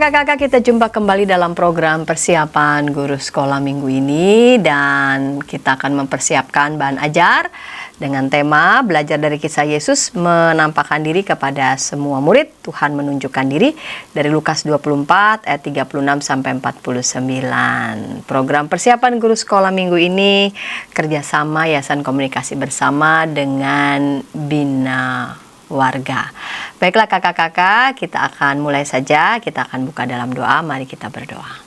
kakak-kakak, kita jumpa kembali dalam program persiapan guru sekolah minggu ini, dan kita akan mempersiapkan bahan ajar dengan tema belajar dari kisah Yesus menampakkan diri kepada semua murid. Tuhan menunjukkan diri dari Lukas 24 ayat 36 sampai 49. Program persiapan guru sekolah minggu ini kerjasama Yayasan Komunikasi Bersama dengan Bina Warga. Baiklah kakak-kakak, kita akan mulai saja. Kita akan buka dalam doa. Mari kita berdoa.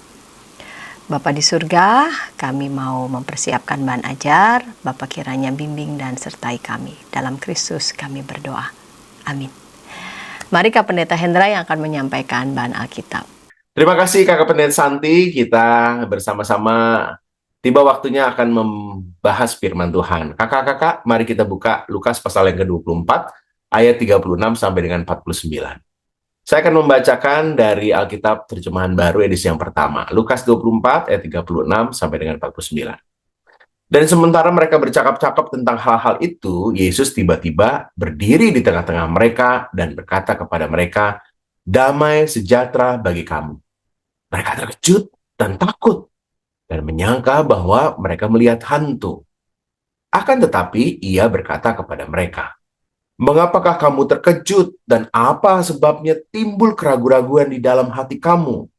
Bapa di surga, kami mau mempersiapkan bahan ajar. Bapa kiranya bimbing dan sertai kami. Dalam Kristus kami berdoa. Amin. Mari Kak Pendeta Hendra yang akan menyampaikan bahan Alkitab. Terima kasih Kakak Pendeta Santi. Kita bersama-sama tiba waktunya akan membahas firman Tuhan. Kakak-kakak, mari kita buka Lukas pasal yang ke-24 ayat 36 sampai dengan 49. Saya akan membacakan dari Alkitab terjemahan baru edisi yang pertama. Lukas 24 ayat 36 sampai dengan 49. Dan sementara mereka bercakap-cakap tentang hal-hal itu, Yesus tiba-tiba berdiri di tengah-tengah mereka dan berkata kepada mereka, "Damai sejahtera bagi kamu." Mereka terkejut dan takut dan menyangka bahwa mereka melihat hantu. Akan tetapi ia berkata kepada mereka, "Mengapakah kamu terkejut dan apa sebabnya timbul keraguan-raguan di dalam hati kamu?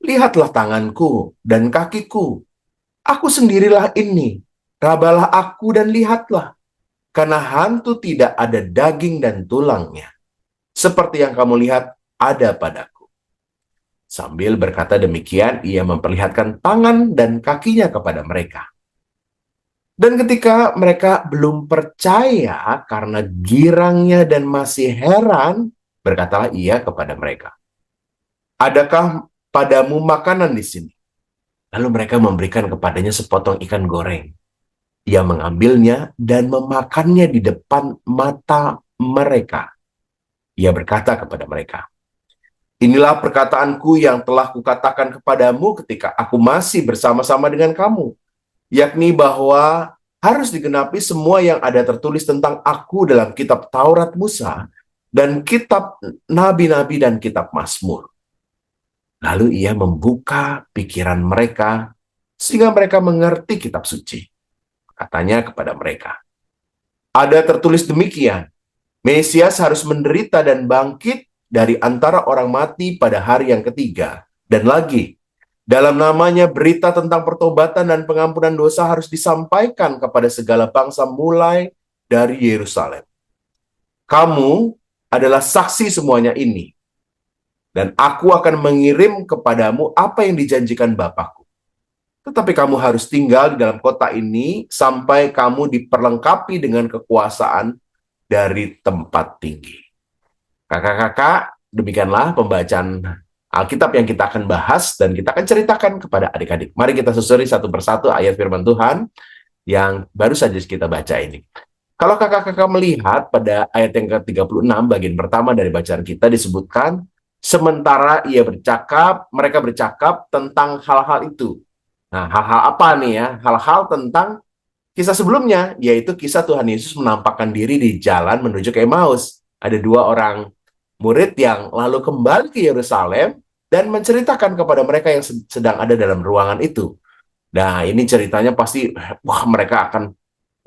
Lihatlah tanganku dan kakiku. Aku sendirilah ini. Rabalah aku dan lihatlah. Karena hantu tidak ada daging dan tulangnya. Seperti yang kamu lihat ada padaku." Sambil berkata demikian, ia memperlihatkan tangan dan kakinya kepada mereka. Dan ketika mereka belum percaya karena girangnya dan masih heran, berkatalah ia kepada mereka, "Adakah padamu makanan di sini?" Lalu mereka memberikan kepadanya sepotong ikan goreng. Ia mengambilnya dan memakannya di depan mata mereka. Ia berkata kepada mereka, "Inilah perkataanku yang telah kukatakan kepadamu ketika aku masih bersama-sama dengan kamu, yakni bahwa harus digenapi semua yang ada tertulis tentang aku dalam kitab Taurat Musa dan kitab Nabi-Nabi dan kitab Mazmur." Lalu ia membuka pikiran mereka sehingga mereka mengerti kitab suci. Katanya kepada mereka, "Ada tertulis demikian, Mesias harus menderita dan bangkit dari antara orang mati pada hari yang ketiga. Dan lagi, dalam namanya berita tentang pertobatan dan pengampunan dosa harus disampaikan kepada segala bangsa mulai dari Yerusalem. Kamu adalah saksi semuanya ini. Dan aku akan mengirim kepadamu apa yang dijanjikan Bapakku. Tetapi kamu harus tinggal di dalam kota ini sampai kamu diperlengkapi dengan kekuasaan dari tempat tinggi." Kakak-kakak, demikianlah pembacaan Alkitab yang kita akan bahas dan kita akan ceritakan kepada adik-adik. Mari kita susuri satu persatu ayat firman Tuhan yang baru saja kita baca ini. Kalau kakak-kakak melihat pada ayat yang ke-36, bagian pertama dari bacaan kita disebutkan, sementara mereka bercakap tentang hal-hal itu. Nah, hal-hal apa nih ya? Hal-hal tentang kisah sebelumnya, yaitu kisah Tuhan Yesus menampakkan diri di jalan menuju ke Emmaus. Ada dua orang murid yang lalu kembali ke Yerusalem dan menceritakan kepada mereka yang sedang ada dalam ruangan itu. Nah, ini ceritanya pasti, mereka akan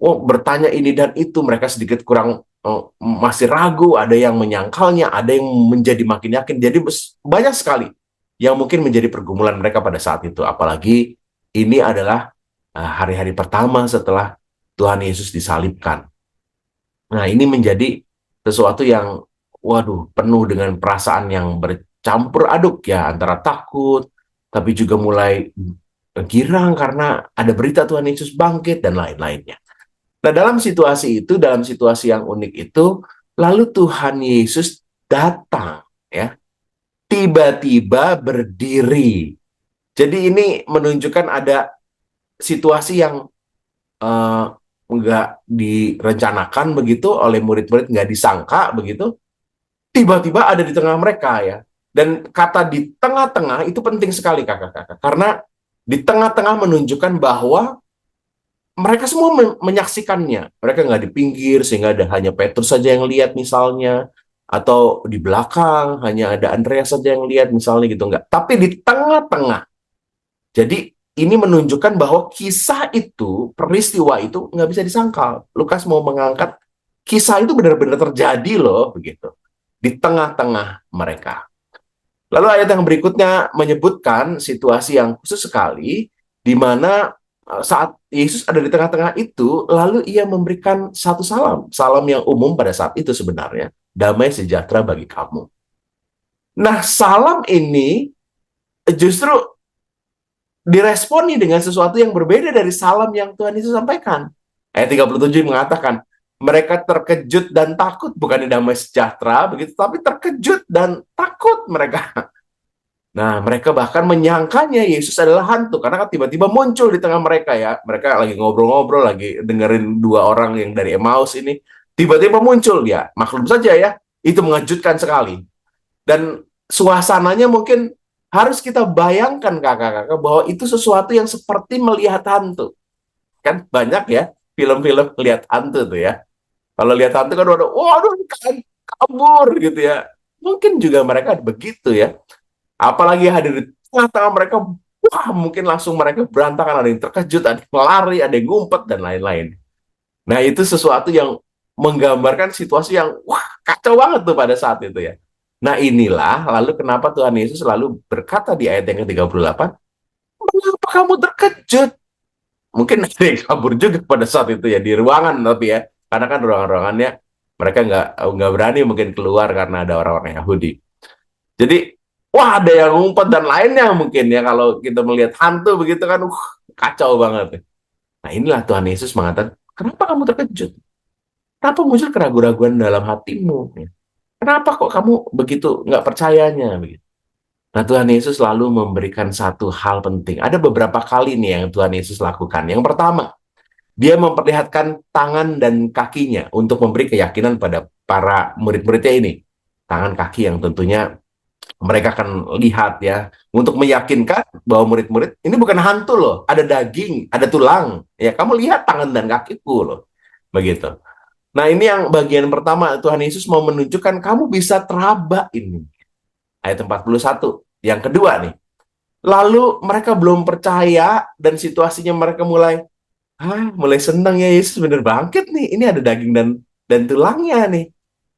bertanya ini dan itu. Mereka sedikit kurang masih ragu, ada yang menyangkalnya, ada yang menjadi makin yakin. Jadi banyak sekali yang mungkin menjadi pergumulan mereka pada saat itu. Apalagi ini adalah hari-hari pertama setelah Tuhan Yesus disalibkan. Nah, ini menjadi sesuatu yang penuh dengan perasaan yang bercampur aduk ya, antara takut, tapi juga mulai girang karena ada berita Tuhan Yesus bangkit dan lain-lainnya. Nah, dalam situasi itu, dalam situasi yang unik itu, lalu Tuhan Yesus datang ya, tiba-tiba berdiri. Jadi ini menunjukkan ada situasi yang nggak direncanakan begitu oleh murid-murid, nggak disangka begitu. Tiba-tiba ada di tengah mereka ya. Dan kata di tengah-tengah itu penting sekali kakak-kakak. Karena di tengah-tengah menunjukkan bahwa mereka semua menyaksikannya. Mereka nggak di pinggir sehingga ada hanya Petrus saja yang lihat misalnya. atau di belakang hanya ada Andreas saja yang lihat misalnya gitu, enggak. Tapi di tengah-tengah. Jadi ini menunjukkan bahwa kisah itu, peristiwa itu nggak bisa disangkal. Lukas mau mengangkat kisah itu benar-benar terjadi loh, begitu. Di tengah-tengah mereka. Lalu ayat yang berikutnya menyebutkan situasi yang khusus sekali, di mana saat Yesus ada di tengah-tengah itu, lalu ia memberikan satu salam. Salam yang umum pada saat itu sebenarnya. Damai sejahtera bagi kamu. Nah, salam ini justru diresponi dengan sesuatu yang berbeda dari salam yang Tuhan Yesus sampaikan. Ayat 37 mengatakan, mereka terkejut dan takut, bukan damai sejahtera, begitu, tapi terkejut dan takut mereka. Nah, mereka bahkan menyangkanya Yesus adalah hantu, karena kan tiba-tiba muncul di tengah mereka ya. Mereka lagi ngobrol-ngobrol, lagi dengerin dua orang yang dari Emmaus ini. Tiba-tiba muncul dia. Maklum saja ya, itu mengejutkan sekali. Dan suasananya mungkin harus kita bayangkan kakak-kakak bahwa itu sesuatu yang seperti melihat hantu. Kan banyak ya film-film lihat hantu tuh ya. Kalau lihat hantu kan waduh, kan kabur gitu ya. Mungkin juga mereka begitu ya. Apalagi hadir di tengah-tengah mereka, wah mungkin langsung mereka berantakan, ada yang terkejut, ada yang lari, ada yang ngumpet, dan lain-lain. Nah itu sesuatu yang menggambarkan situasi yang, wah kacau banget tuh pada saat itu ya. Nah inilah, lalu kenapa Tuhan Yesus selalu berkata di ayat yang ke-38, mengapa kamu terkejut? Mungkin ada yang kabur juga pada saat itu ya, di ruangan tapi ya, karena kan ruangan-ruangannya mereka nggak berani mungkin keluar karena ada orang-orang Yahudi. Jadi, wah ada yang ngumpet dan lainnya mungkin ya, kalau kita melihat hantu begitu kan, kacau banget. Nah inilah Tuhan Yesus mengatakan, kenapa kamu terkejut? Kenapa muncul keraguan-raguan dalam hatimu? Kenapa kok kamu begitu nggak percayanya? Begitu. Nah Tuhan Yesus selalu memberikan satu hal penting. Ada beberapa kali nih yang Tuhan Yesus lakukan. Yang pertama, dia memperlihatkan tangan dan kakinya untuk memberi keyakinan pada para murid-muridnya ini. Tangan kaki yang tentunya mereka akan lihat ya, untuk meyakinkan bahwa murid-murid ini bukan hantu loh, ada daging, ada tulang. Ya, kamu lihat tangan dan kakiku loh. Begitu. Nah, ini yang bagian pertama, Tuhan Yesus mau menunjukkan kamu bisa teraba ini. Ayat 41. Yang kedua nih. Lalu mereka belum percaya dan situasinya mereka mulai senang ya, Yesus bener bangkit nih. Ini ada daging dan tulangnya nih.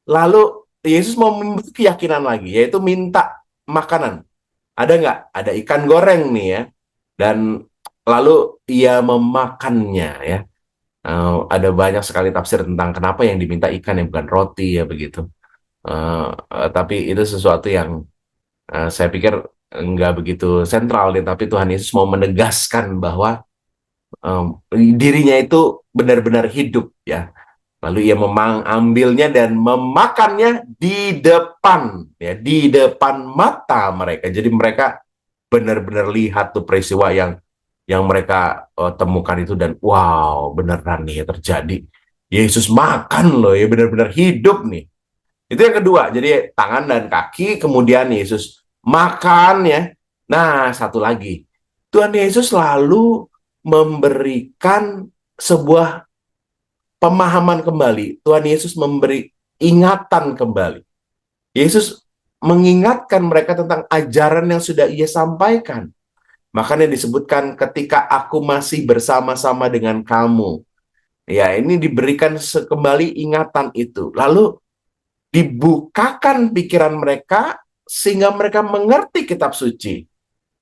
Lalu Yesus mau membentuk keyakinan lagi, yaitu minta makanan. Ada nggak? Ada ikan goreng nih ya. Dan lalu ia memakannya ya. Ada banyak sekali tafsir tentang kenapa yang diminta ikan yang bukan roti ya begitu. Tapi itu sesuatu yang saya pikir nggak begitu sentral nih. Tapi Tuhan Yesus mau menegaskan bahwa dirinya itu benar-benar hidup ya. Lalu ia ambilnya dan memakannya di depan, ya, di depan mata mereka. Jadi mereka benar-benar lihat tuh peristiwa yang mereka temukan itu dan wow, beneran nih terjadi. Yesus makan loh, ya benar-benar hidup nih. Itu yang kedua. Jadi tangan dan kaki, kemudian Yesus makan ya. Nah, satu lagi. Tuhan Yesus lalu memberikan sebuah pemahaman kembali. Tuhan Yesus memberi ingatan kembali. Yesus mengingatkan mereka tentang ajaran yang sudah ia sampaikan. Makanya disebutkan ketika aku masih bersama-sama dengan kamu. Ya, ini diberikan kembali ingatan itu. Lalu dibukakan pikiran mereka sehingga mereka mengerti kitab suci.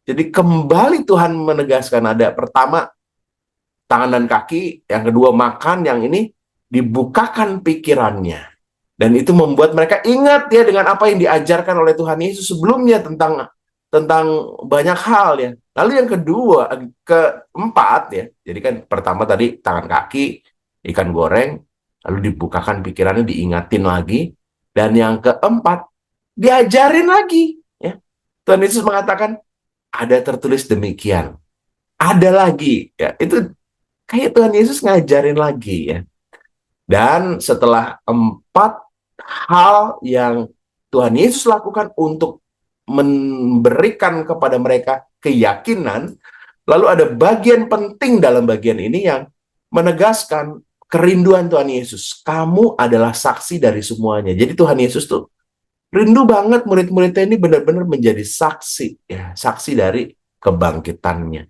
Jadi kembali Tuhan menegaskan, ada pertama tangan dan kaki, yang kedua makan, yang ini dibukakan pikirannya. Dan itu membuat mereka ingat ya dengan apa yang diajarkan oleh Tuhan Yesus sebelumnya tentang banyak hal ya. Lalu yang kedua, keempat ya. Jadi kan pertama tadi tangan kaki, ikan goreng, lalu dibukakan pikirannya, diingatin lagi. Dan yang keempat, diajarin lagi ya. Tuhan Yesus mengatakan ada tertulis demikian. Ada lagi ya. Itu kayak Tuhan Yesus ngajarin lagi ya. Dan setelah 4 hal yang Tuhan Yesus lakukan untuk memberikan kepada mereka keyakinan, lalu ada bagian penting dalam bagian ini yang menegaskan kerinduan Tuhan Yesus. Kamu adalah saksi dari semuanya. Jadi Tuhan Yesus tuh Rindu banget murid-muridnya ini benar-benar menjadi saksi, ya, saksi dari kebangkitannya.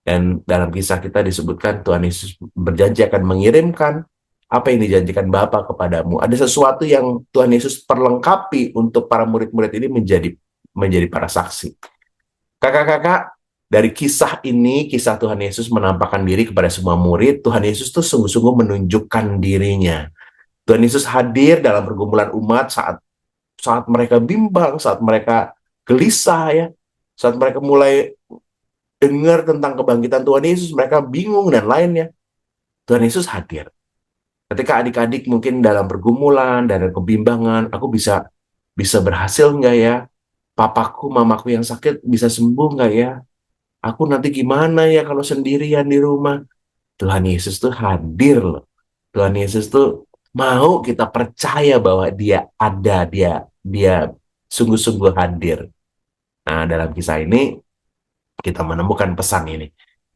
Dan dalam kisah kita disebutkan Tuhan Yesus berjanji akan mengirimkan apa yang dijanjikan Bapa kepadamu. Ada sesuatu yang Tuhan Yesus perlengkapi untuk para murid-murid ini menjadi para saksi. Kakak-kakak, dari kisah ini, kisah Tuhan Yesus menampakkan diri kepada semua murid, Tuhan Yesus tuh sungguh-sungguh menunjukkan dirinya. Tuhan Yesus hadir dalam pergumulan umat saat saat mereka bimbang, saat mereka gelisah ya, saat mereka mulai dengar tentang kebangkitan Tuhan Yesus, mereka bingung dan lainnya. Tuhan Yesus hadir. Ketika adik-adik mungkin dalam pergumulan dan kebimbangan, aku bisa bisa berhasil nggak ya? Papaku, mamaku yang sakit bisa sembuh nggak ya? Aku nanti gimana ya kalau sendirian di rumah? Tuhan Yesus tuh hadir loh. Tuhan Yesus tuh mau kita percaya bahwa dia ada, dia sungguh-sungguh hadir. Nah, dalam kisah ini kita menemukan pesan ini.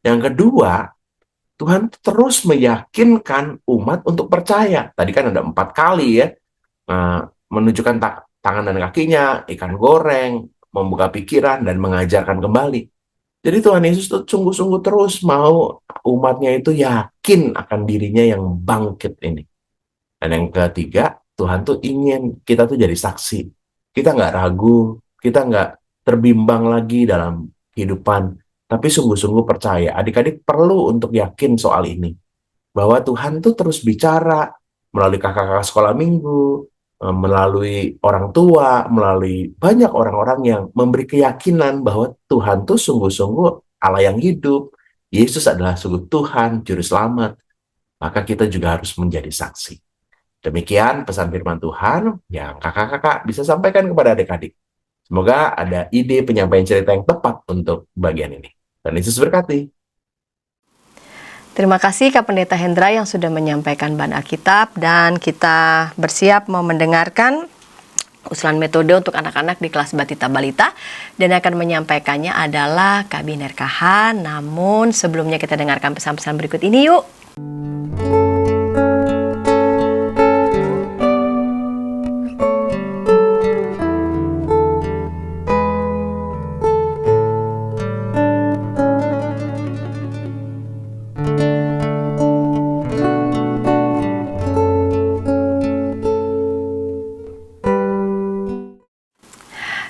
Yang kedua, Tuhan terus meyakinkan umat untuk percaya. Tadi kan ada 4 kali ya, menunjukkan tangan dan kakinya, ikan goreng, membuka pikiran, dan mengajarkan kembali. Jadi Tuhan Yesus tuh sungguh-sungguh terus mau umatnya itu yakin akan dirinya yang bangkit ini. Dan yang ketiga, Tuhan tuh ingin kita tuh jadi saksi. Kita nggak ragu, kita nggak terbimbang lagi dalam kehidupan, tapi sungguh-sungguh percaya. Adik-adik perlu untuk yakin soal ini, bahwa Tuhan tuh terus bicara melalui kakak-kakak sekolah minggu, melalui orang tua, melalui banyak orang-orang yang memberi keyakinan bahwa Tuhan tuh sungguh-sungguh Allah yang hidup. Yesus adalah sungguh Tuhan, Juru Selamat. Maka kita juga harus menjadi saksi. Demikian pesan firman Tuhan yang kakak-kakak bisa sampaikan kepada adik-adik. Semoga ada ide penyampaian cerita yang tepat untuk bagian ini. Dan Yesus berkati. Terima kasih Kak Pendeta Hendra yang sudah menyampaikan bahan Alkitab, dan kita bersiap mau mendengarkan usulan metode untuk anak-anak di kelas Batita Balita, dan akan menyampaikannya adalah Kak Biner Kahan. Namun sebelumnya kita dengarkan pesan-pesan berikut ini yuk.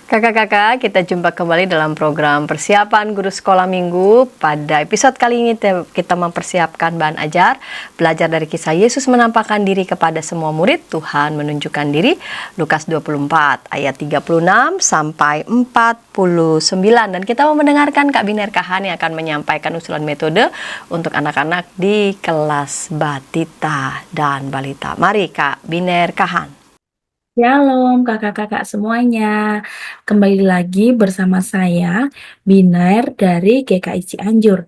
Kakak-kakak, kita jumpa kembali dalam program persiapan guru sekolah minggu. Pada episode kali ini kita mempersiapkan bahan ajar, belajar dari kisah Yesus menampakkan diri kepada semua murid, Tuhan menunjukkan diri, Lukas 24 ayat 36 sampai 49. Dan kita mau mendengarkan Kak Biner Kahan yang akan menyampaikan usulan metode untuk anak-anak di kelas Batita dan Balita. Mari Kak Biner Kahan. Shalom kakak-kakak semuanya, kembali lagi bersama saya Biner dari GKI Cianjur.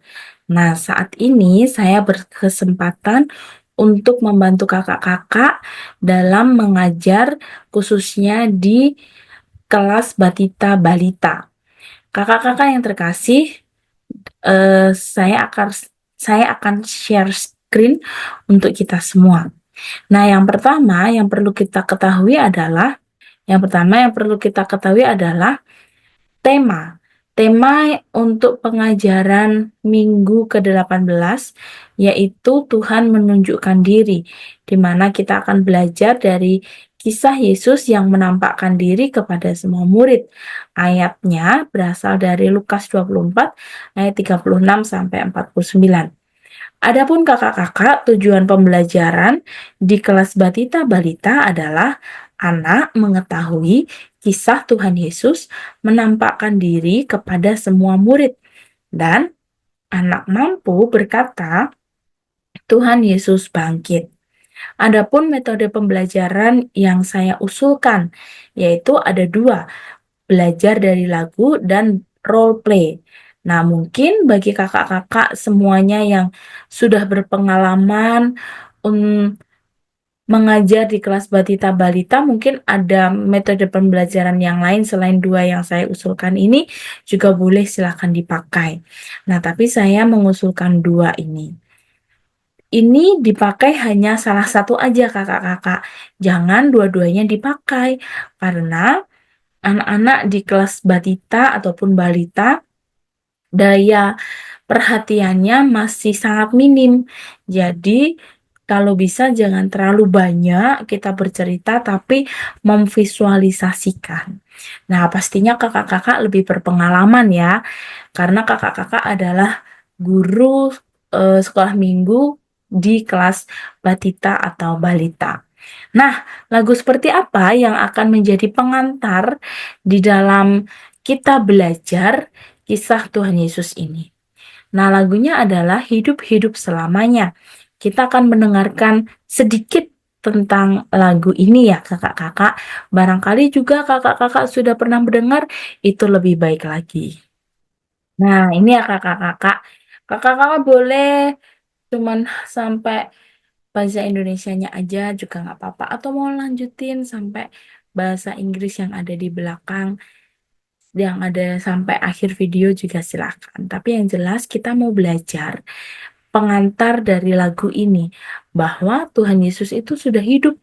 Nah, saat ini saya berkesempatan untuk membantu kakak-kakak dalam mengajar khususnya di kelas Batita Balita. Kakak-kakak yang terkasih, saya akan share screen untuk kita semua. Nah, yang pertama yang perlu kita ketahui adalah tema. Tema untuk pengajaran minggu ke-18 yaitu Tuhan menunjukkan diri, di mana kita akan belajar dari kisah Yesus yang menampakkan diri kepada semua murid. Ayatnya berasal dari Lukas 24 ayat 36 sampai 49. Adapun kakak-kakak, tujuan pembelajaran di kelas Batita Balita adalah anak mengetahui kisah Tuhan Yesus menampakkan diri kepada semua murid, dan anak mampu berkata, Tuhan Yesus bangkit. Adapun metode pembelajaran yang saya usulkan, yaitu ada 2, belajar dari lagu dan role play. Nah, mungkin bagi kakak-kakak semuanya yang sudah berpengalaman mengajar di kelas Batita Balita, mungkin ada metode pembelajaran yang lain selain 2 yang saya usulkan ini, juga boleh silakan dipakai. Nah, tapi saya mengusulkan 2 ini. ini dipakai hanya salah satu aja kakak-kakak. Jangan dua-duanya dipakai karena anak-anak di kelas batita ataupun balita daya perhatiannya masih sangat minim. Jadi kalau bisa jangan terlalu banyak kita bercerita tapi memvisualisasikan. Nah, pastinya kakak-kakak lebih berpengalaman ya, karena kakak-kakak adalah guru sekolah minggu di kelas batita atau balita. Nah, lagu seperti apa yang akan menjadi pengantar di dalam kita belajar kisah Tuhan Yesus ini? Nah, lagunya adalah Hidup-Hidup Selamanya. Kita akan mendengarkan sedikit tentang lagu ini ya kakak-kakak. Barangkali juga kakak-kakak sudah pernah mendengar, itu lebih baik lagi. Nah, ini ya kakak-kakak. Kakak-kakak boleh cuman sampai bahasa Indonesianya aja juga nggak apa-apa. Atau mau lanjutin sampai bahasa Inggris yang ada di belakang, yang ada sampai akhir video juga silakan. Tapi yang jelas kita mau belajar pengantar dari lagu ini bahwa Tuhan Yesus itu sudah hidup.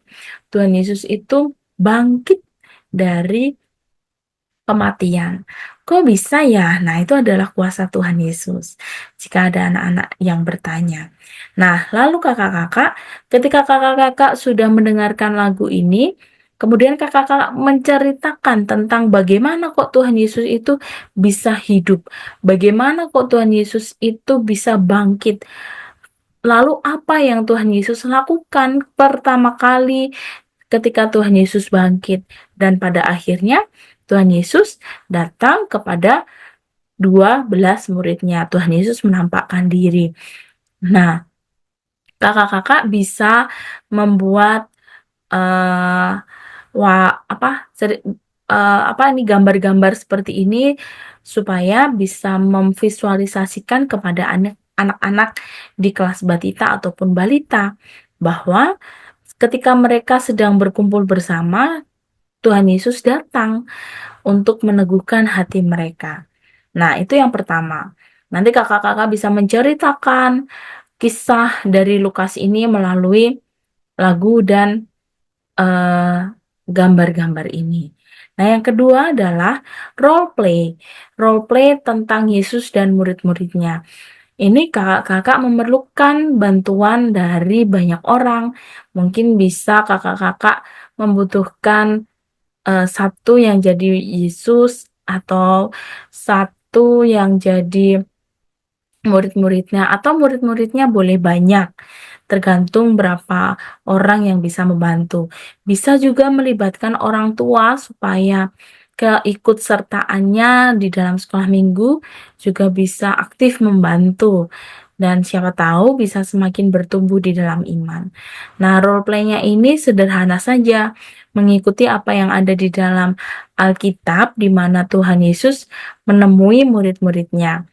Tuhan Yesus itu bangkit dari kematian. Kok bisa ya? Nah, itu adalah kuasa Tuhan Yesus. Jika ada anak-anak yang bertanya. Nah, lalu kakak-kakak, ketika kakak-kakak sudah mendengarkan lagu ini, kemudian kakak-kakak menceritakan tentang bagaimana kok Tuhan Yesus itu bisa hidup. Bagaimana kok Tuhan Yesus itu bisa bangkit. Lalu apa yang Tuhan Yesus lakukan pertama kali ketika Tuhan Yesus bangkit? Dan pada akhirnya Tuhan Yesus datang kepada 12 muridnya. Tuhan Yesus menampakkan diri. Nah, kakak-kakak bisa membuat eh apa ini gambar-gambar seperti ini supaya bisa memvisualisasikan kepada anak-anak di kelas batita ataupun balita bahwa ketika mereka sedang berkumpul bersama, Tuhan Yesus datang untuk meneguhkan hati mereka. Nah, itu yang pertama. Nanti kakak-kakak bisa menceritakan kisah dari Lukas ini melalui lagu dan eh, gambar-gambar ini. Nah, yang kedua adalah role play. Role play tentang Yesus dan murid-muridnya. Ini kakak-kakak memerlukan bantuan dari banyak orang. Mungkin bisa kakak-kakak membutuhkan satu yang jadi Yesus atau satu yang jadi murid-muridnya atau murid-muridnya boleh banyak, tergantung berapa orang yang bisa membantu. Bisa juga melibatkan orang tua supaya keikutsertaannya di dalam sekolah minggu juga bisa aktif membantu dan siapa tahu bisa semakin bertumbuh di dalam iman. Nah, role play-nya ini sederhana saja, mengikuti apa yang ada di dalam Alkitab di mana Tuhan Yesus menemui murid-muridnya.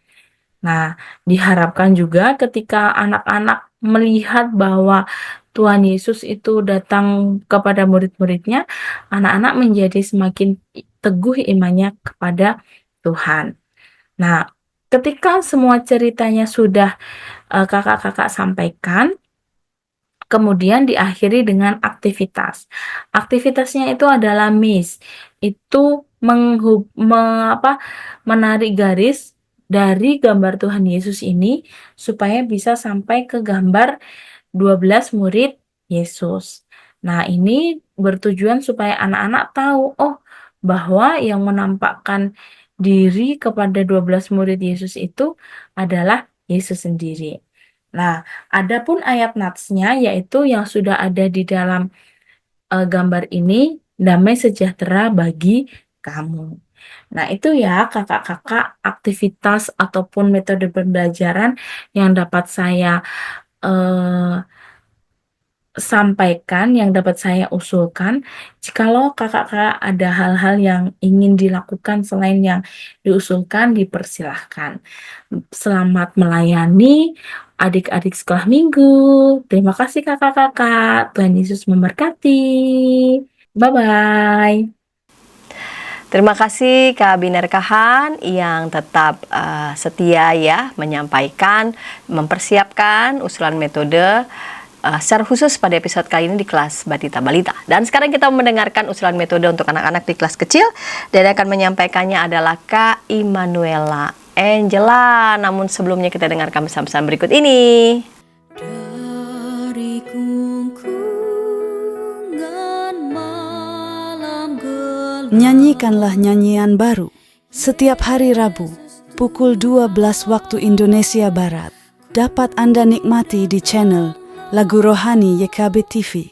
Nah, diharapkan juga ketika anak-anak melihat bahwa Tuhan Yesus itu datang kepada murid-muridnya, anak-anak menjadi semakin teguh imannya kepada Tuhan. Nah, ketika semua ceritanya sudah kakak-kakak sampaikan, kemudian diakhiri dengan aktivitas. Aktivitasnya itu adalah miss. Itu menarik garis dari gambar Tuhan Yesus ini supaya bisa sampai ke gambar 12 murid Yesus. Nah, ini bertujuan supaya anak-anak tahu, oh, bahwa yang menampakkan diri kepada 12 murid Yesus itu adalah Yesus sendiri. Nah, adapun ayat natsnya yaitu yang sudah ada di dalam gambar ini, damai sejahtera bagi kamu. Nah, itu ya kakak-kakak aktivitas ataupun metode pembelajaran yang dapat saya eh, sampaikan, yang dapat saya usulkan. Jikalau kakak-kakak ada hal-hal yang ingin dilakukan selain yang diusulkan, dipersilahkan. Selamat melayani adik-adik sekolah minggu. Terima kasih kakak-kakak. Tuhan Yesus memberkati. Bye-bye. Terima kasih Kak Binar Kahan yang tetap setia ya menyampaikan, mempersiapkan usulan metode secara khusus pada episode kali ini di kelas Batita Balita. Dan sekarang kita mendengarkan usulan metode untuk anak-anak di kelas kecil dan akan menyampaikannya adalah Kak Immanuela Angela. Namun sebelumnya kita dengarkan pesan-pesan berikut ini. Dari gungkungan malam gelap, Nyanyikanlah nyanyian baru setiap hari Rabu pukul 12 waktu Indonesia Barat. Dapat Anda nikmati di channel Lagu Rohani YKB TV.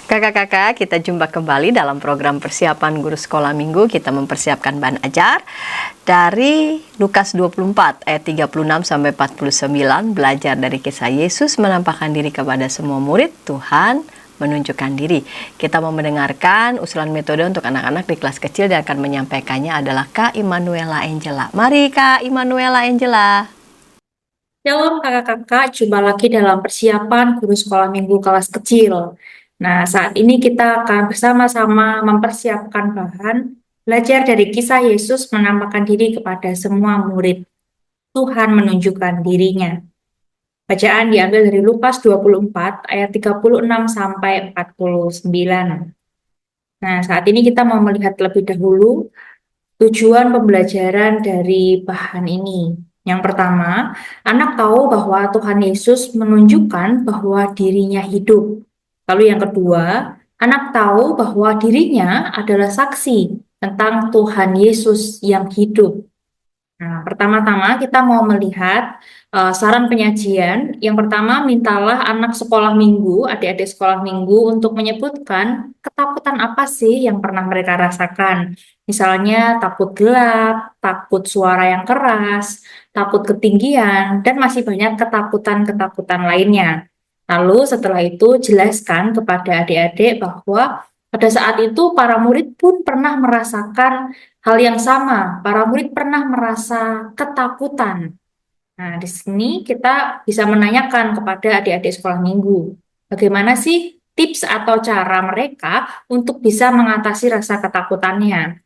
Kakak-kakak, kita jumpa kembali dalam program persiapan guru sekolah minggu. Kita mempersiapkan bahan ajar dari Lukas 24 ayat 36 sampai 49, belajar dari kisah Yesus menampakkan diri kepada semua murid, Tuhan menunjukkan diri. Kita mau mendengarkan usulan metode untuk anak-anak di kelas kecil dan akan menyampaikannya adalah Kak Immanuela Angela. Mari Kak Immanuela Angela. Shalom kakak-kakak, jumpa lagi dalam persiapan guru sekolah minggu kelas kecil. Nah, saat ini kita akan bersama-sama mempersiapkan bahan belajar dari kisah Yesus menampakkan diri kepada semua murid. Tuhan menunjukkan dirinya. Bacaan diambil dari Lukas 24 ayat 36 sampai 49. Nah, saat ini kita mau melihat terlebih dahulu tujuan pembelajaran dari bahan ini. Yang pertama, anak tahu bahwa Tuhan Yesus menunjukkan bahwa dirinya hidup. Lalu yang kedua, anak tahu bahwa dirinya adalah saksi tentang Tuhan Yesus yang hidup. Nah, pertama-tama kita mau melihat saran penyajian. Yang pertama, mintalah anak sekolah minggu, adik-adik sekolah minggu untuk menyebutkan ketakutan apa sih yang pernah mereka rasakan. Misalnya takut gelap, takut suara yang keras, takut ketinggian, dan masih banyak ketakutan-ketakutan lainnya. Lalu setelah itu jelaskan kepada adik-adik bahwa pada saat itu para murid pun pernah merasakan hal yang sama. Para murid pernah merasa ketakutan. Nah, di sini kita bisa menanyakan kepada adik-adik sekolah minggu, bagaimana sih tips atau cara mereka untuk bisa mengatasi rasa ketakutannya.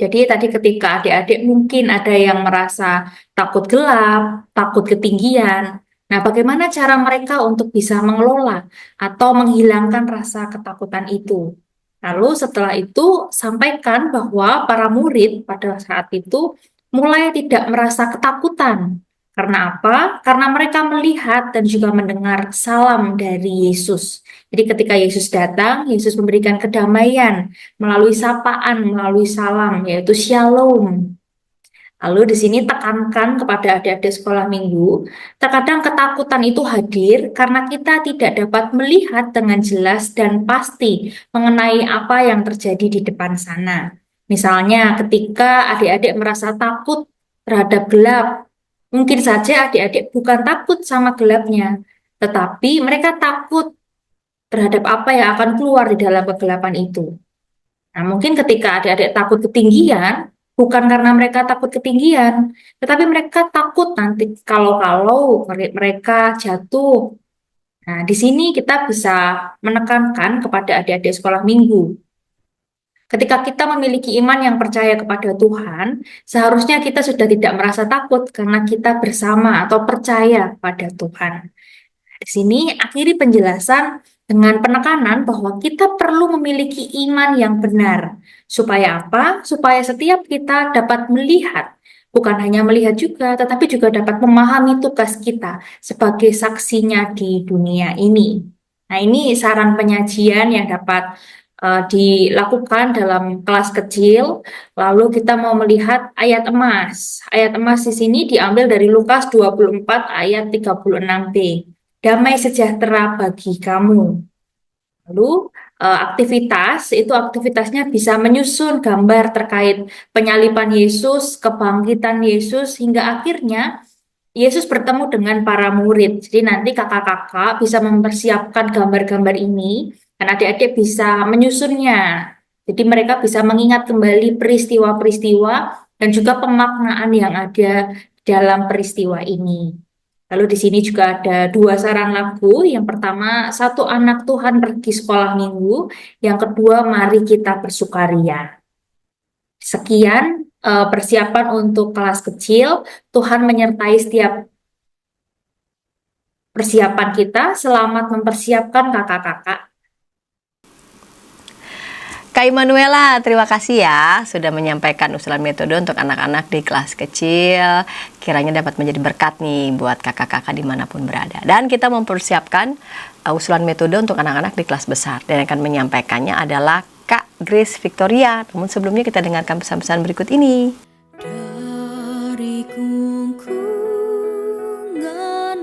Jadi tadi ketika adik-adik mungkin ada yang merasa takut gelap, takut ketinggian. Nah, bagaimana cara mereka untuk bisa mengelola atau menghilangkan rasa ketakutan itu? Lalu setelah itu sampaikan bahwa para murid pada saat itu mulai tidak merasa ketakutan. Karena apa? Karena mereka melihat dan juga mendengar salam dari Yesus. Jadi ketika Yesus datang, Yesus memberikan kedamaian melalui sapaan, melalui salam, yaitu shalom. Lalu di sini tekankan kepada adik-adik sekolah minggu, terkadang ketakutan itu hadir karena kita tidak dapat melihat dengan jelas dan pasti mengenai apa yang terjadi di depan sana. Misalnya ketika adik-adik merasa takut terhadap gelap, mungkin saja adik-adik bukan takut sama gelapnya, tetapi mereka takut terhadap apa yang akan keluar di dalam kegelapan itu. Nah, mungkin ketika adik-adik takut ketinggian, bukan karena mereka takut ketinggian, tetapi mereka takut nanti kalau mereka jatuh. Nah, di sini kita bisa menekankan kepada adik-adik sekolah minggu. Ketika kita memiliki iman yang percaya kepada Tuhan, seharusnya kita sudah tidak merasa takut karena kita bersama atau percaya pada Tuhan. Di sini akhiri penjelasan dengan penekanan bahwa kita perlu memiliki iman yang benar. Supaya apa? Supaya setiap kita dapat melihat, bukan hanya melihat juga, tetapi juga dapat memahami tugas kita sebagai saksinya di dunia ini. Nah, ini saran penyajian yang dapat dilakukan dalam kelas kecil. Lalu kita mau melihat ayat emas. Ayat emas di sini diambil dari Lukas 24 ayat 36b. Damai sejahtera bagi kamu. Lalu aktivitasnya bisa menyusun gambar terkait penyaliban Yesus, kebangkitan Yesus, hingga akhirnya Yesus bertemu dengan para murid. Jadi nanti kakak-kakak bisa mempersiapkan gambar-gambar ini, dan adik-adik bisa menyusunnya. Jadi mereka bisa mengingat kembali peristiwa-peristiwa dan juga pemaknaan yang ada dalam peristiwa ini. Lalu di sini juga ada dua saran lagu. Yang pertama, Satu Anak Tuhan Pergi Sekolah Minggu. Yang kedua, Mari Kita Bersukaria. Sekian persiapan untuk kelas kecil. Tuhan menyertai setiap persiapan kita. Selamat mempersiapkan kakak-kakak. Kak Immanuela, terima kasih ya sudah menyampaikan usulan metode untuk anak-anak di kelas kecil. Kiranya dapat menjadi berkat nih buat kakak-kakak dimanapun berada. Dan kita mempersiapkan usulan metode untuk anak-anak di kelas besar. Dan yang akan menyampaikannya adalah Kak Grace Victoria. Namun sebelumnya kita dengarkan pesan-pesan berikut ini. Dari gungkungan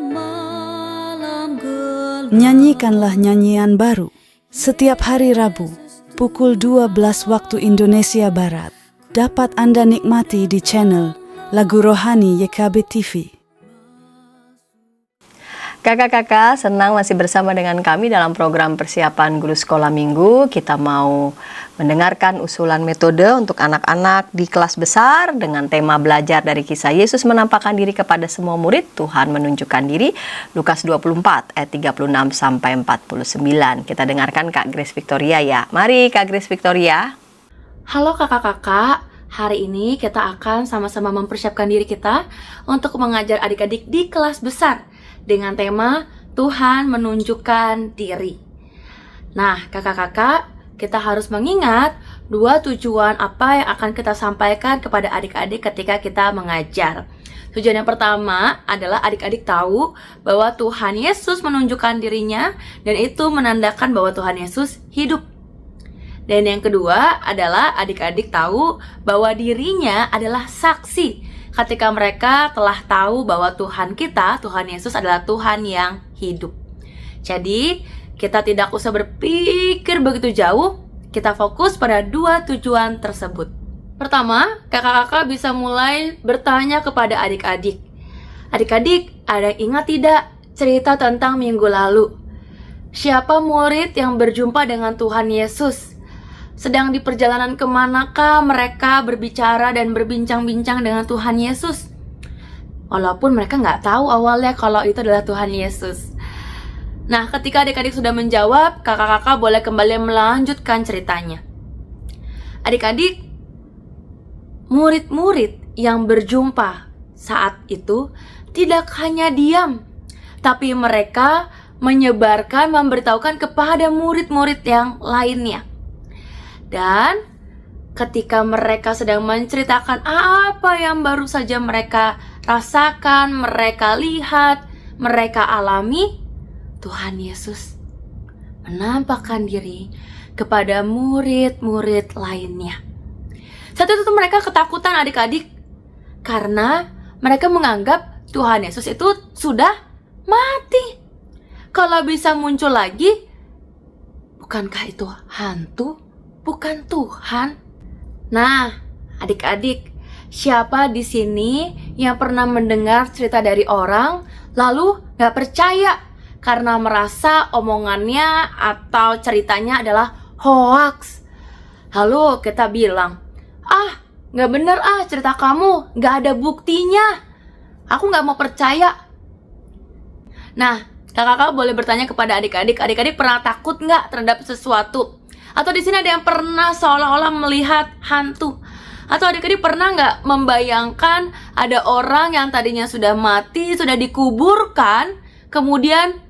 malam gelap. Nyanyikanlah nyanyian baru setiap hari Rabu pukul 12 waktu Indonesia Barat. Dapat Anda nikmati di channel Lagu Rohani YKB TV. Kakak-kakak, senang masih bersama dengan kami dalam program persiapan guru sekolah minggu. Kita mau mendengarkan usulan metode untuk anak-anak di kelas besar dengan tema belajar dari kisah Yesus menampakkan diri kepada semua murid, Tuhan menunjukkan diri, Lukas 24 ayat 36 sampai 49. Kita dengarkan Kak Grace Victoria ya. Mari Kak Grace Victoria. Halo kakak-kakak, hari ini kita akan sama-sama mempersiapkan diri kita untuk mengajar adik-adik di kelas besar dengan tema Tuhan menunjukkan diri. Nah, kakak-kakak, kita harus mengingat dua tujuan apa yang akan kita sampaikan kepada adik-adik ketika kita mengajar. Tujuan yang pertama adalah adik-adik tahu bahwa Tuhan Yesus menunjukkan dirinya dan itu menandakan bahwa Tuhan Yesus hidup. Dan yang kedua adalah adik-adik tahu bahwa dirinya adalah saksi ketika mereka telah tahu bahwa Tuhan kita, Tuhan Yesus adalah Tuhan yang hidup. Jadi, kita tidak usah berpikir begitu jauh, kita fokus pada dua tujuan tersebut. Pertama, kakak-kakak bisa mulai bertanya kepada adik-adik. Adik-adik, ada yang ingat tidak cerita tentang minggu lalu? Siapa murid yang berjumpa dengan Tuhan Yesus? Sedang di perjalanan kemanakah mereka berbicara dan berbincang-bincang dengan Tuhan Yesus? Walaupun mereka nggak tahu awalnya kalau itu adalah Tuhan Yesus. Nah, ketika adik-adik sudah menjawab, kakak-kakak boleh kembali melanjutkan ceritanya. Adik-adik, murid-murid yang berjumpa saat itu tidak hanya diam, tapi mereka menyebarkan, memberitahukan kepada murid-murid yang lainnya. Dan ketika mereka sedang menceritakan apa yang baru saja mereka rasakan, mereka lihat, mereka alami, Tuhan Yesus menampakkan diri kepada murid-murid lainnya. Saat itu mereka ketakutan adik-adik karena mereka menganggap Tuhan Yesus itu sudah mati. Kalau bisa muncul lagi, bukankah itu hantu? Bukan Tuhan. Nah, adik-adik, siapa di sini yang pernah mendengar cerita dari orang lalu gak percaya karena merasa omongannya atau ceritanya adalah hoaks? Lalu kita bilang, gak bener cerita kamu, gak ada buktinya, aku gak mau percaya. Nah, kakak-kakak boleh bertanya kepada adik-adik, adik-adik pernah takut gak terhadap sesuatu? Atau di sini ada yang pernah seolah-olah melihat hantu? Atau adik-adik pernah nggak membayangkan ada orang yang tadinya sudah mati, sudah dikuburkan, kemudian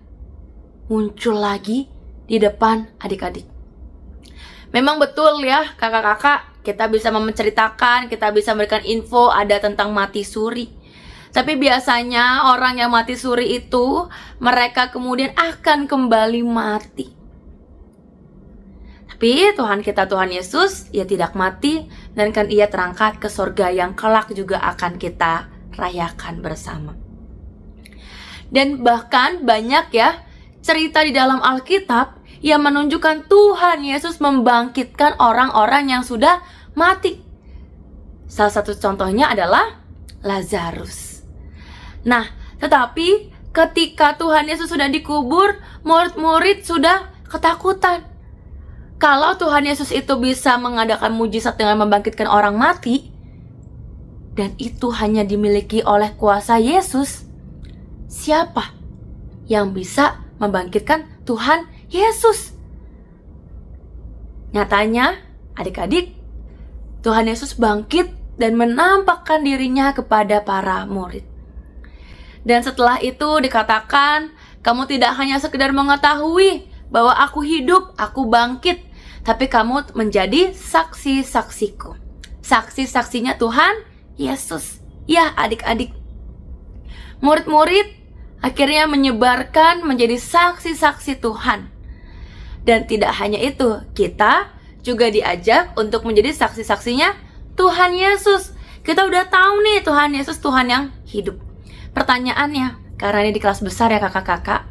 muncul lagi di depan adik-adik? Memang betul ya kakak-kakak, kita bisa menceritakan, kita bisa memberikan info ada tentang mati suri. Tapi biasanya orang yang mati suri itu, mereka kemudian akan kembali mati. Tapi Tuhan kita, Tuhan Yesus, Ia tidak mati dan kan Ia terangkat ke surga yang kelak juga akan kita rayakan bersama. Dan bahkan banyak ya cerita di dalam Alkitab yang menunjukkan Tuhan Yesus membangkitkan orang-orang yang sudah mati. Salah satu contohnya adalah Lazarus. Nah, tetapi ketika Tuhan Yesus sudah dikubur, murid-murid sudah ketakutan. Kalau Tuhan Yesus itu bisa mengadakan mujizat dengan membangkitkan orang mati, dan itu hanya dimiliki oleh kuasa Yesus, siapa yang bisa membangkitkan Tuhan Yesus? Nyatanya, adik-adik, Tuhan Yesus bangkit dan menampakkan dirinya kepada para murid. Dan setelah itu dikatakan, kamu tidak hanya sekedar mengetahui bahwa aku hidup, aku bangkit, tapi kamu menjadi saksi-saksiku. Saksi-saksinya Tuhan Yesus. Ya adik-adik, murid-murid akhirnya menyebarkan menjadi saksi-saksi Tuhan. Dan tidak hanya itu, kita juga diajak untuk menjadi saksi-saksinya Tuhan Yesus. Kita udah tahu nih Tuhan Yesus Tuhan yang hidup. Pertanyaannya, karena ini di kelas besar ya kakak-kakak,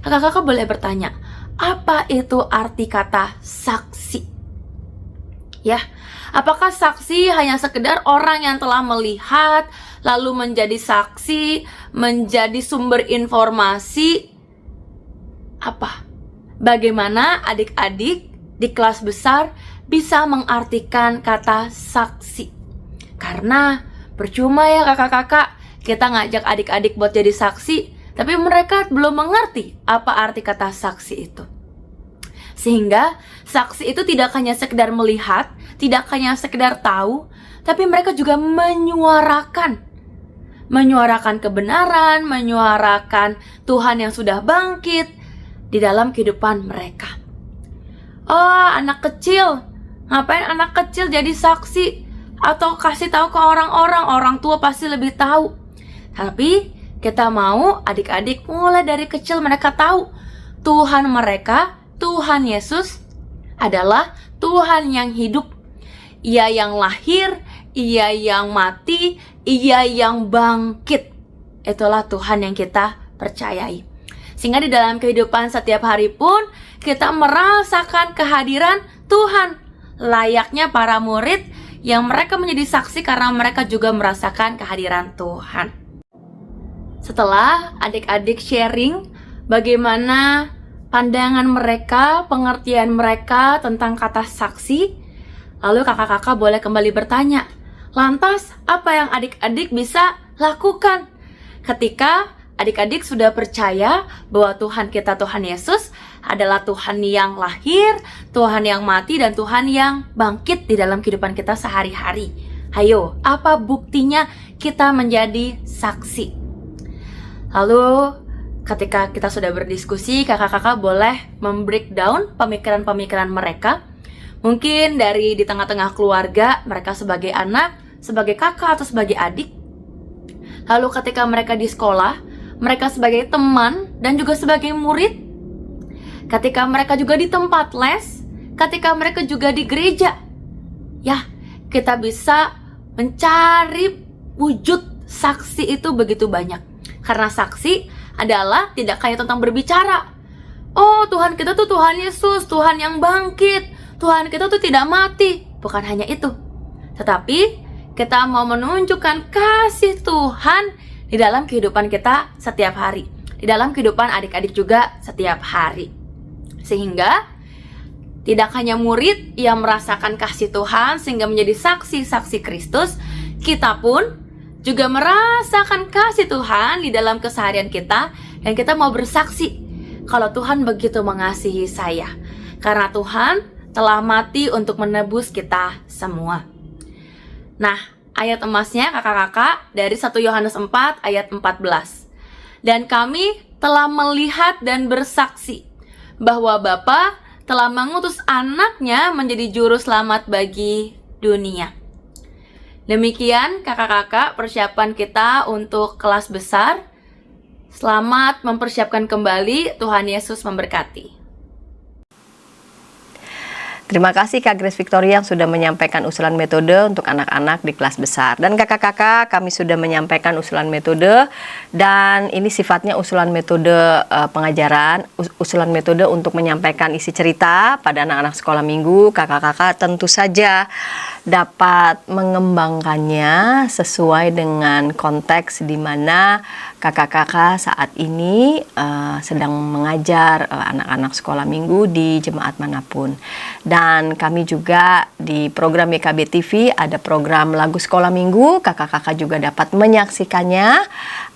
kakak-kakak boleh bertanya, apa itu arti kata saksi? Ya, apakah saksi hanya sekedar orang yang telah melihat, lalu menjadi saksi, menjadi sumber informasi? Apa? Bagaimana adik-adik di kelas besar bisa mengartikan kata saksi? Karena percuma ya kakak-kakak, kita ngajak adik-adik buat jadi saksi, tapi mereka belum mengerti apa arti kata saksi itu. Sehingga saksi itu tidak hanya sekedar melihat, tidak hanya sekedar tahu, tapi mereka juga menyuarakan kebenaran, menyuarakan Tuhan yang sudah bangkit di dalam kehidupan mereka. Oh, anak kecil, ngapain anak kecil jadi saksi? Atau kasih tahu ke orang-orang, orang tua pasti lebih tahu. Tapi kita mau adik-adik mulai dari kecil mereka tahu Tuhan mereka, Tuhan Yesus adalah Tuhan yang hidup. Ia yang lahir, Ia yang mati, Ia yang bangkit. Itulah Tuhan yang kita percayai. Sehingga di dalam kehidupan setiap hari pun kita merasakan kehadiran Tuhan. Layaknya para murid yang mereka menjadi saksi karena mereka juga merasakan kehadiran Tuhan. Setelah adik-adik sharing bagaimana pandangan mereka, pengertian mereka tentang kata saksi, lalu kakak-kakak boleh kembali bertanya, lantas apa yang adik-adik bisa lakukan ketika adik-adik sudah percaya bahwa Tuhan kita, Tuhan Yesus adalah Tuhan yang lahir, Tuhan yang mati, dan Tuhan yang bangkit di dalam kehidupan kita sehari-hari? Ayo, apa buktinya kita menjadi saksi? Lalu ketika kita sudah berdiskusi, kakak-kakak boleh membreakdown pemikiran-pemikiran mereka. Mungkin dari di tengah-tengah keluarga, mereka sebagai anak, sebagai kakak, atau sebagai adik. Lalu ketika mereka di sekolah, mereka sebagai teman dan juga sebagai murid. Ketika mereka juga di tempat les, ketika mereka juga di gereja. Ya, kita bisa mencari wujud saksi itu begitu banyak. Karena saksi adalah tidak hanya tentang berbicara. Oh, Tuhan kita tuh Tuhan Yesus, Tuhan yang bangkit, Tuhan kita tuh tidak mati. Bukan hanya itu, tetapi kita mau menunjukkan kasih Tuhan di dalam kehidupan kita setiap hari, di dalam kehidupan adik-adik juga setiap hari. Sehingga tidak hanya murid yang merasakan kasih Tuhan sehingga menjadi saksi-saksi Kristus, kita pun juga merasakan kasih Tuhan di dalam keseharian kita, dan kita mau bersaksi kalau Tuhan begitu mengasihi saya, karena Tuhan telah mati untuk menebus kita semua. Nah, ayat emasnya kakak-kakak dari 1 Yohanes 4 ayat 14. Dan kami telah melihat dan bersaksi bahwa Bapa telah mengutus anaknya menjadi juru selamat bagi dunia. Demikian kakak-kakak persiapan kita untuk kelas besar. Selamat mempersiapkan kembali, Tuhan Yesus memberkati. Terima kasih Kak Grace Victoria yang sudah menyampaikan usulan metode untuk anak-anak di kelas besar. Dan kakak-kakak, kami sudah menyampaikan usulan metode, dan ini sifatnya usulan metode pengajaran, usulan metode untuk menyampaikan isi cerita pada anak-anak sekolah minggu. Kakak-kakak tentu saja dapat mengembangkannya sesuai dengan konteks di mana kakak-kakak saat ini sedang mengajar anak-anak sekolah minggu di jemaat manapun. Dan kami juga di program YKB TV ada program lagu sekolah minggu. Kakak-kakak juga dapat menyaksikannya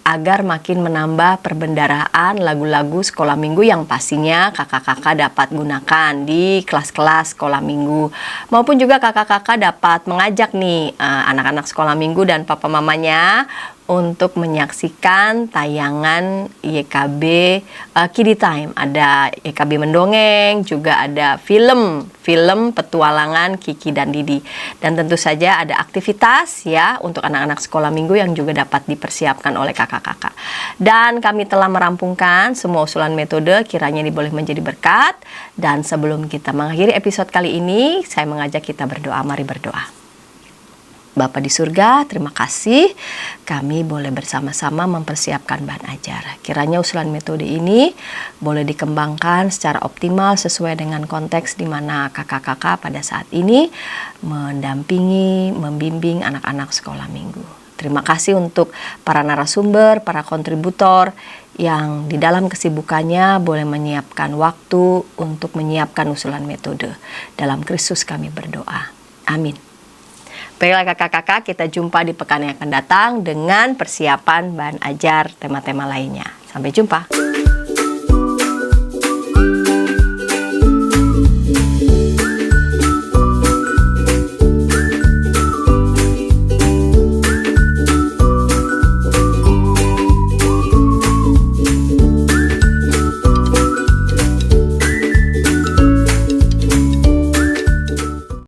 agar makin menambah perbendaharaan lagu-lagu sekolah minggu yang pastinya kakak-kakak dapat gunakan di kelas-kelas sekolah minggu, maupun juga kakak-kakak dapat mengajak nih anak-anak sekolah minggu dan papa mamanya untuk menyaksikan tayangan YKB Kiddie Time. Ada YKB Mendongeng, juga ada film petualangan Kiki dan Didi. Dan tentu saja ada aktivitas ya untuk anak-anak sekolah minggu yang juga dapat dipersiapkan oleh kakak-kakak. Dan kami telah merampungkan semua usulan metode, kiranya ini boleh menjadi berkat. Dan sebelum kita mengakhiri episode kali ini, saya mengajak kita berdoa. Mari berdoa. Bapa di surga, terima kasih kami boleh bersama-sama mempersiapkan bahan ajar. Kiranya usulan metode ini boleh dikembangkan secara optimal sesuai dengan konteks di mana kakak-kakak pada saat ini mendampingi, membimbing anak-anak sekolah minggu. Terima kasih untuk para narasumber, para kontributor yang di dalam kesibukannya boleh menyiapkan waktu untuk menyiapkan usulan metode. Dalam Kristus kami berdoa. Amin. Baiklah kakak-kakak, kita jumpa di pekan yang akan datang dengan persiapan bahan ajar tema-tema lainnya. Sampai jumpa.